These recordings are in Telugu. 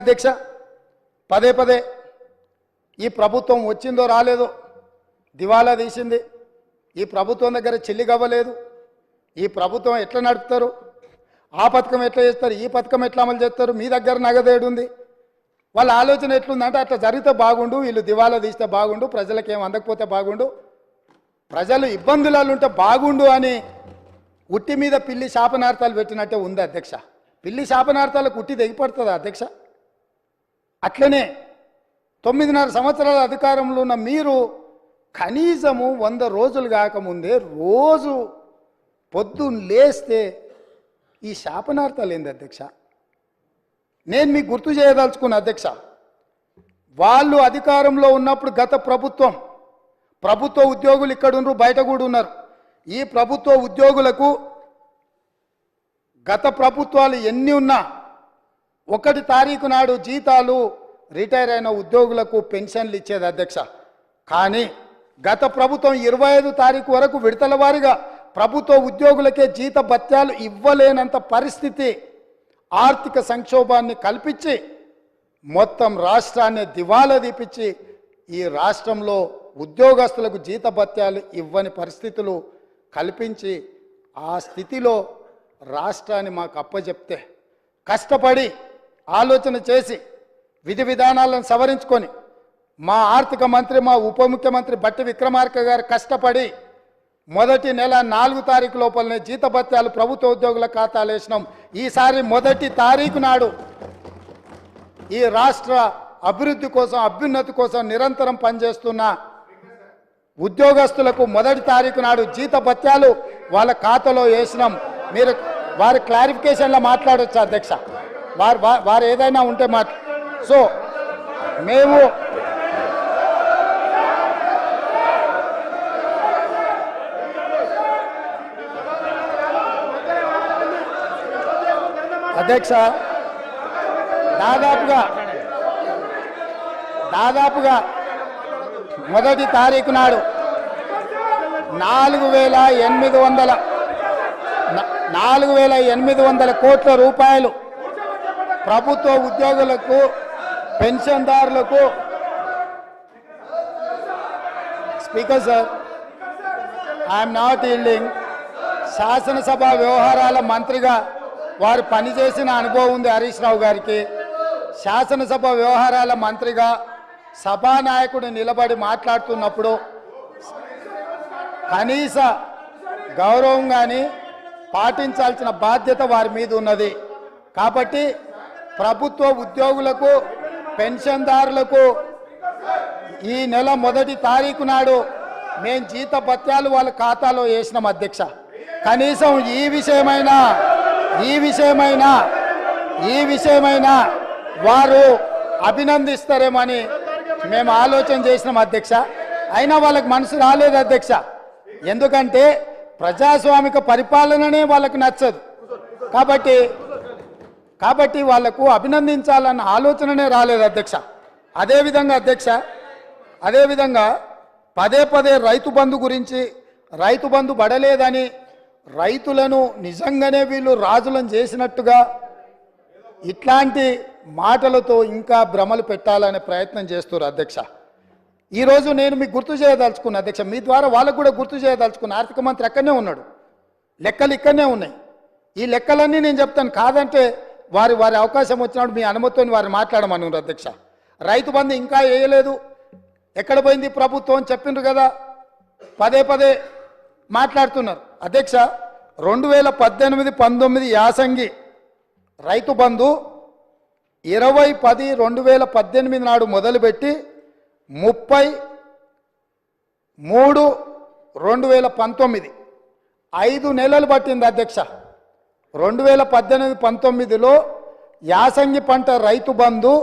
అధ్యక్ష పదే పదే ఈ ప్రభుత్వం వచ్చిందో రాలేదో దివాలా తీసింది ఈ ప్రభుత్వం దగ్గర చెల్లిగవ్వలేదు ఈ ప్రభుత్వం ఎట్లా నడుపుతారు ఆ పథకం ఎట్లా చేస్తారు ఈ పథకం ఎట్లా అమలు చేస్తారు మీ దగ్గర నగదేడు ఉంది వాళ్ళ ఆలోచన ఎట్లుందంటే అట్లా జరిగితే బాగుండు వీళ్ళు దివాలా తీస్తే బాగుండు ప్రజలకు ఏం అందకపోతే బాగుండు ప్రజలు ఇబ్బందులలో ఉంటే బాగుండు అని ఉట్టి మీద పిల్లి శాపనార్థాలు పెట్టినట్టే ఉంది అధ్యక్ష పిల్లి శాపనార్థాలకు ఉట్టి తెగిపడుతుందా అధ్యక్ష అట్లనే 9.5 సంవత్సరాల అధికారంలో ఉన్న మీరు కనీసము 100 రోజులు కాకముందే రోజు పొద్దున్న లేస్తే ఈ శాపనార్థాలు ఏంది అధ్యక్ష నేను మీకు గుర్తు చేయదలుచుకున్న అధ్యక్ష వాళ్ళు అధికారంలో ఉన్నప్పుడు గత ప్రభుత్వ ఉద్యోగులు ఇక్కడ ఉన్నారు బయట కూడా ఉన్నారు ఈ ప్రభుత్వ ఉద్యోగులకు గత ప్రభుత్వాలు ఎన్ని ఉన్నా 1 తారీఖు నాడు జీతాలు రిటైర్ అయిన ఉద్యోగులకు పెన్షన్లు ఇచ్చేది అధ్యక్ష కానీ గత ప్రభుత్వం 25 తారీఖు వరకు విడతల వారీగా ప్రభుత్వ ఉద్యోగులకే జీత భత్యాలు ఇవ్వలేనంత పరిస్థితి ఆర్థిక సంక్షోభాన్ని కల్పించి మొత్తం రాష్ట్రాన్ని దివాలా తీపిచ్చి ఈ రాష్ట్రంలో ఉద్యోగస్తులకు జీత భత్యాలు ఇవ్వని పరిస్థితులు కల్పించి ఆ స్థితిలో రాష్ట్రాన్ని మాకు అప్పచెప్తే కష్టపడి ఆలోచన చేసి విధి విధానాలను సవరించుకొని మా ఆర్థిక మంత్రి మా ఉప ముఖ్యమంత్రి బట్టి విక్రమార్క గారు కష్టపడి మొదటి నెల 4 తారీఖు లోపలనే జీత భత్యాలు ప్రభుత్వ ఉద్యోగుల ఖాతాలు వేసినాం ఈసారి మొదటి తారీఖు నాడు ఈ రాష్ట్ర అభివృద్ధి కోసం అభ్యున్నతి కోసం నిరంతరం పనిచేస్తున్న ఉద్యోగస్తులకు మొదటి తారీఖు నాడు జీత భత్యాలు వాళ్ళ ఖాతాలో వేసినాం మీరు వారి క్లారిఫికేషన్లో మాట్లాడొచ్చు అధ్యక్ష వారు ఏదైనా ఉంటే సో మేము అధ్యక్ష దాదాపుగా మొదటి తారీఖు నాడు 4,800 కోట్ల రూపాయలు ప్రభుత్వ ఉద్యోగులకు పెన్షన్దారులకు speaker sir I'm not yielding శాసనసభ వ్యవహారాల మంత్రిగా వారు పనిచేసిన అనుభవం ఉంది హరీష్ రావు గారికి శాసనసభ వ్యవహారాల మంత్రిగా సభానాయకుడు నిలబడి మాట్లాడుతున్నప్పుడు కనీస గౌరవం కానీ పాటించాల్సిన బాధ్యత వారి మీద ఉన్నది కాబట్టి ప్రభుత్వ ఉద్యోగులకు పెన్షన్దారులకు ఈ నెల మొదటి తారీఖు నాడు మేము జీత భత్యాలు వాళ్ళ ఖాతాలో వేసినాం అధ్యక్ష కనీసం ఈ విషయమైనా వారు అభినందిస్తారేమని మేము ఆలోచన చేసినాం అధ్యక్ష అయినా వాళ్ళకి మనసు రాలేదు అధ్యక్ష ఎందుకంటే ప్రజాస్వామిక పరిపాలననే వాళ్ళకు నచ్చదు కాబట్టి వాళ్లకు అభినందించాలన్న ఆలోచననే రాలేదు అధ్యక్ష అదేవిధంగా పదే రైతు బంధు గురించి రైతు బంధు పడలేదని రైతులను నిజంగానే వీళ్ళు రాజులను చేసినట్టుగా ఇట్లాంటి మాటలతో ఇంకా భ్రమలు పెట్టాలనే ప్రయత్నం చేస్తున్నారు అధ్యక్ష ఈరోజు నేను మీకు గుర్తు చేయదలుచుకున్నా అధ్యక్ష మీ ద్వారా వాళ్ళకు కూడా గుర్తు చేయదలుచుకున్నా ఆర్థిక మంత్రి అక్కడనే ఉన్నాడు లెక్కలు ఇక్కడనే ఉన్నాయి ఈ లెక్కలన్నీ నేను చెప్తాను కాదంటే వారి అవకాశం వచ్చినప్పుడు మీ అనుమతితో వారిని మాట్లాడమన్నారు అధ్యక్ష రైతు బంధు ఇంకా వేయలేదు ఎక్కడ పోయింది ప్రభుత్వం అని చెప్పిండ్రు కదా పదే మాట్లాడుతున్నారు అధ్యక్ష 2018-19 యాసంగి రైతు బంధు 20-10-2018 నాడు మొదలుపెట్టి 30-3-2019 5 నెలలు పట్టింది అధ్యక్ష 2018-19లో యాసంగి పంట రైతు బంధు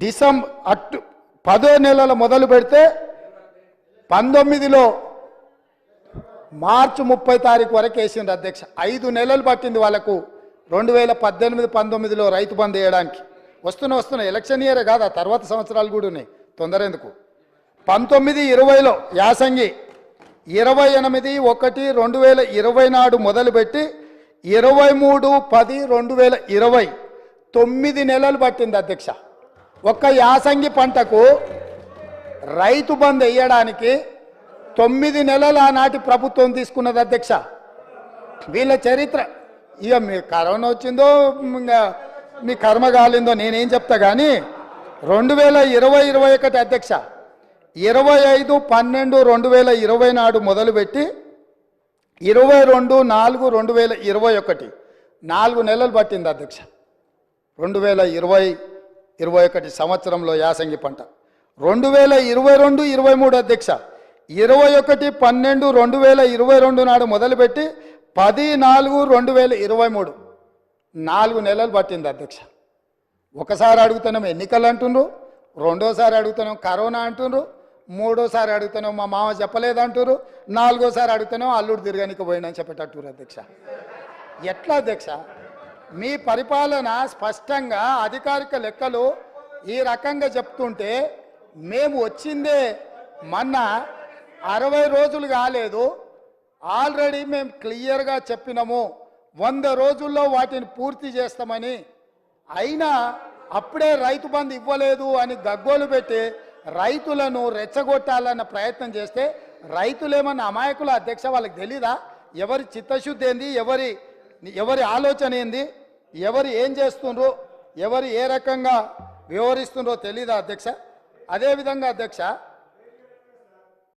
డిసెంబర్ 10వ నెలల మొదలు పెడితే 19లో మార్చి 30 తారీఖు వరకు వేసింది అధ్యక్ష 5 నెలలు పట్టింది వాళ్ళకు 2018-19లో రైతు బంధు వేయడానికి వస్తున్న ఎలక్షన్ ఇయరే కాదు ఆ తర్వాత సంవత్సరాలు కూడా ఉన్నాయి తొందర ఎందుకు 19-20లో యాసంగి 28-1-2020 నాడు మొదలుపెట్టి 23-10-2020 9 నెలలు పట్టింది అధ్యక్ష. ఒక్క యాసంగి పంటకు రైతు బంద్ వేయడానికి 9 నెలలు ఆనాటి ప్రభుత్వం తీసుకున్నది అధ్యక్ష. వీళ్ళ చరిత్ర ఇక మీ కరోనా వచ్చిందో ఇంకా మీ కర్మ కాలిందో నేనేం చెప్తా కానీ 2020-21 అధ్యక్ష 25/12/2020 నాడు మొదలుపెట్టి 22/4/2021 4 నెలలు పట్టింది అధ్యక్ష. 2020-21 సంవత్సరంలో యాసంగి పంట. 2022-23 అధ్యక్ష 21/12/2022 నాడు మొదలుపెట్టి 10/4/2023 4 నెలలు పట్టింది అధ్యక్ష. ఒకసారి అడుగుతున్నాం ఎన్నికలు అంటుండ్రు, రెండోసారి అడుగుతున్నాం కరోనా అంటుండ్రు, మూడోసారి అడుగుతున్నాం మా మామ చెప్పలేదంటారు, నాలుగోసారి అడుగుతున్నాం అల్లుడు తిరగనికి పోయిందని చెప్పేటట్టు అధ్యక్ష. ఎట్లా అధ్యక్ష? మీ పరిపాలన స్పష్టంగా అధికారిక లెక్కలు ఈ రకంగా చెప్తుంటే మేము వచ్చిందే మొన్న 60 రోజులు కాలేదు, ఆల్రెడీ మేము క్లియర్గా చెప్పినాము 100 రోజుల్లో వాటిని పూర్తి చేస్తామని. అయినా అప్పుడే రైతు బంధు ఇవ్వలేదు అని గగ్గోలు పెట్టి రైతులను రెచ్చగొట్టాలన్న ప్రయత్నం చేస్తే రైతులేమన్నా అమాయకుల అధ్యక్ష? వాళ్ళకి తెలీదా ఎవరి చిత్తశుద్ధి ఏంది, ఎవరి ఆలోచన ఏంది, ఎవరు ఏం చేస్తుండ్రో, ఎవరు ఏ రకంగా వ్యవహరిస్తుండ్రో తెలీదా అధ్యక్ష? అదేవిధంగా అధ్యక్ష